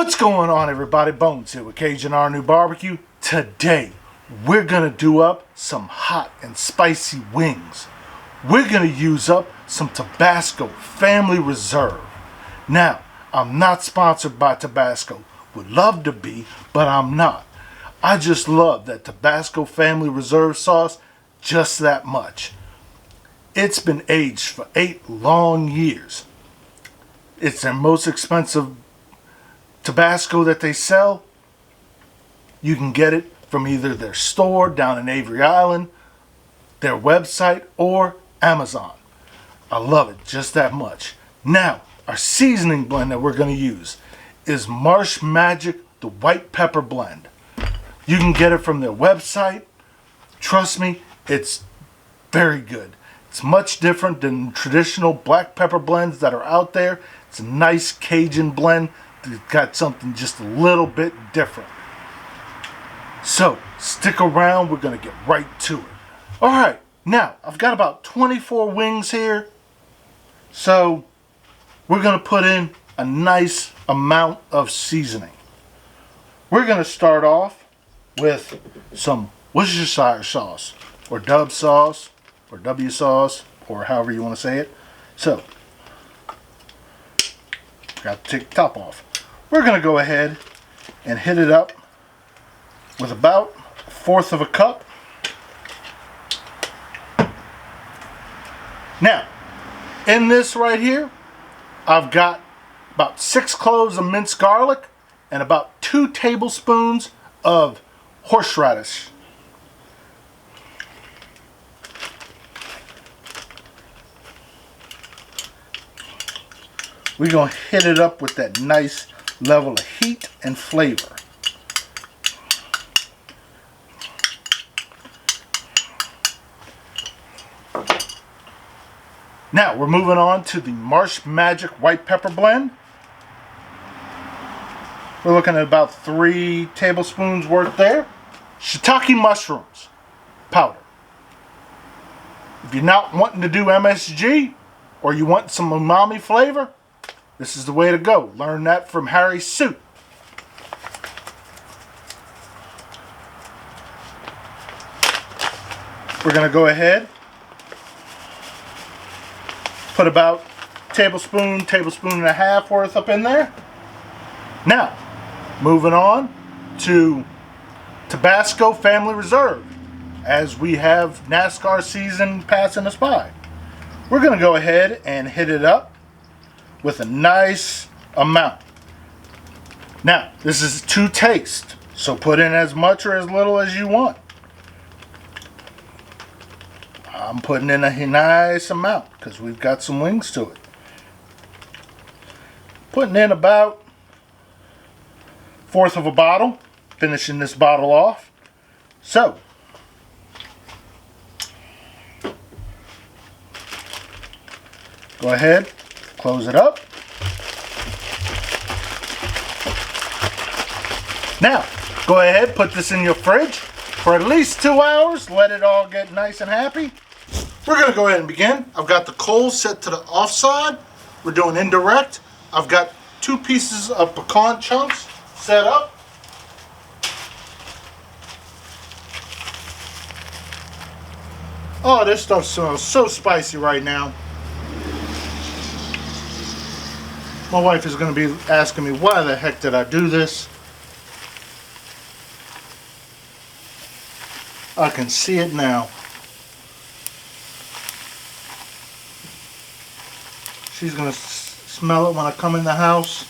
What's going on, everybody? Bones here with CAJUN RNEWBBQ. Today, we're going to do up some hot and spicy wings. We're going to use up some Tabasco Family Reserve. Now, I'm not sponsored by Tabasco. Would love to be, but I'm not. I just love that Tabasco Family Reserve sauce just that much. It's been aged for 8 long years. It's their most expensive Tabasco that they sell. You can get it from either their store down in Avery Island, their website, or Amazon. I love it just that much. Now, our seasoning blend that we're going to use is Marsh Magic, the white pepper blend. You can get it from their website. Trust me, it's very good. It's much different than traditional black pepper blends that are out there. It's a nice Cajun blend. It's got something just a little bit different. So, stick around. We're going to get right to it. Alright, now, I've got about 24 wings here. So, we're going to put in a nice amount of seasoning. We're going to start off with some Worcestershire sauce, or Dub sauce, or W sauce, or however you want to say it. So, got to take the top off. We're going to go ahead and hit it up with about 1/4 of a cup. Now, in this right here, I've got about 6 cloves of minced garlic and about 2 tablespoons of horseradish. We're going to hit it up with that nice level of heat and flavor. Now we're moving on to the Marsh Magic white pepper blend. We're looking at about 3 tablespoons worth there. Shiitake mushrooms powder. If you're not wanting to do MSG or you want some umami flavor, this is the way to go. Learn that from Harry's Soup. We're going to go ahead, put about tablespoon and a half worth up in there. Now, moving on to Tabasco Family Reserve, as we have NASCAR season passing us by. We're going to go ahead and hit it up with a nice amount. Now, this is to taste, so put in as much or as little as you want. I'm putting in a nice amount because we've got some wings to it. Putting in about 1/4 of a bottle, finishing this bottle off. So, go ahead, close it up. Now, go ahead, put this in your fridge for at least 2 hours. Let it all get nice and happy. We're going to go ahead and begin. I've got the coals set to the offside. We're doing indirect. I've got 2 pieces of pecan chunks set up. Oh, this stuff smells so spicy right now. My wife is going to be asking me, why the heck did I do this? I can see it now. She's going to smell it when I come in the house.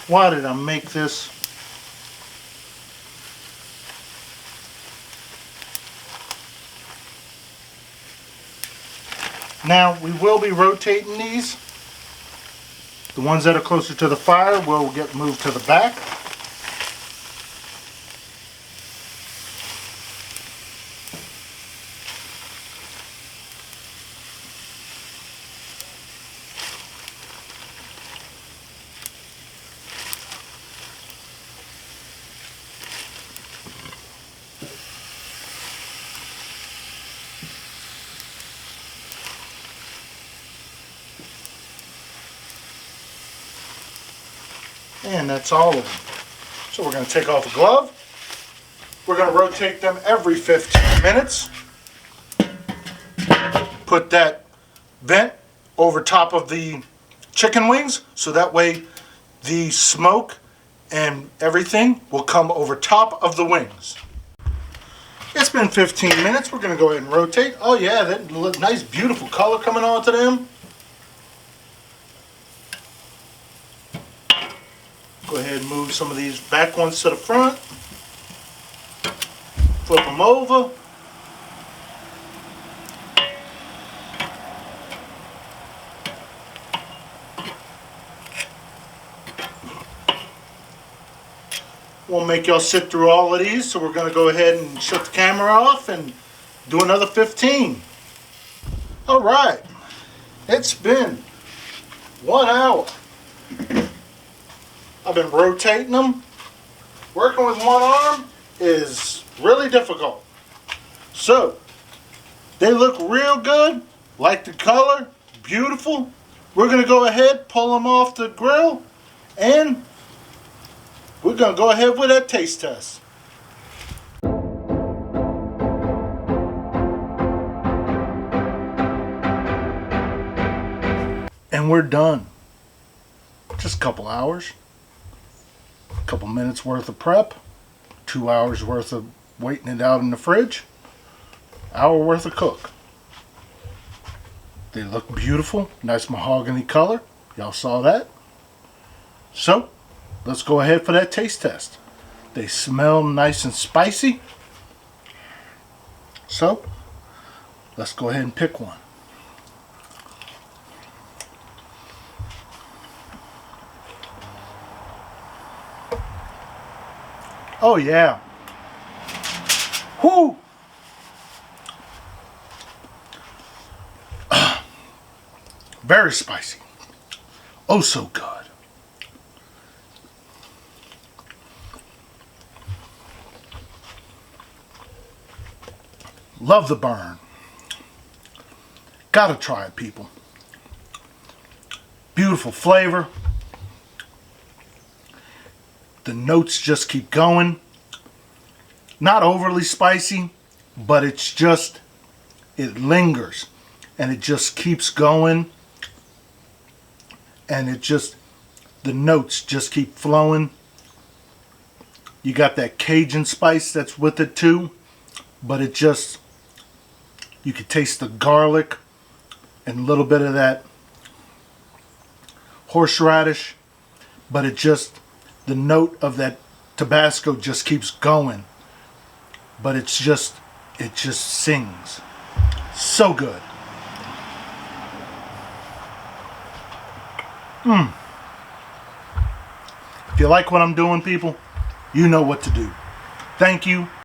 Why did I make this? Now, we will be rotating these. The ones that are closer to the fire will get moved to the back. And that's all of them. So we're going to take off the glove. We're going to rotate them every 15 minutes. Put that vent over top of the chicken wings so that way the smoke and everything will come over top of the wings. It's been 15 minutes. We're going to go ahead and rotate. Oh yeah, that nice beautiful color coming onto them. Go ahead and move some of these back ones to the front. Flip them over. Won't make y'all sit through all of these, so we're going to go ahead and shut the camera off and do another 15. All right, it's been 1 hour. I've been rotating them. Working with one arm is really difficult. So, they look real good, like the color, beautiful. We're going to go ahead, pull them off the grill, and we're going to go ahead with that taste test. And we're done. Just a couple hours. A couple minutes worth of prep. 2 hours worth of waiting it out in the fridge. Hour worth of cook. They look beautiful. Nice mahogany color. Y'all saw that? So, let's go ahead for that taste test. They smell nice and spicy. So, let's go ahead and pick one. Oh yeah. Whoo! Very spicy. Oh, so good. Love the burn. Gotta try it, people. Beautiful flavor. The notes just keep going. Not overly spicy, but it's just, it lingers. And it just keeps going. And it just, the notes just keep flowing. You got that Cajun spice that's with it too. But it just, you can taste the garlic and a little bit of that horseradish. But it just, the note of that Tabasco just keeps going. But it's just, it just sings. So good. If you like what I'm doing, people, you know what to do. Thank you.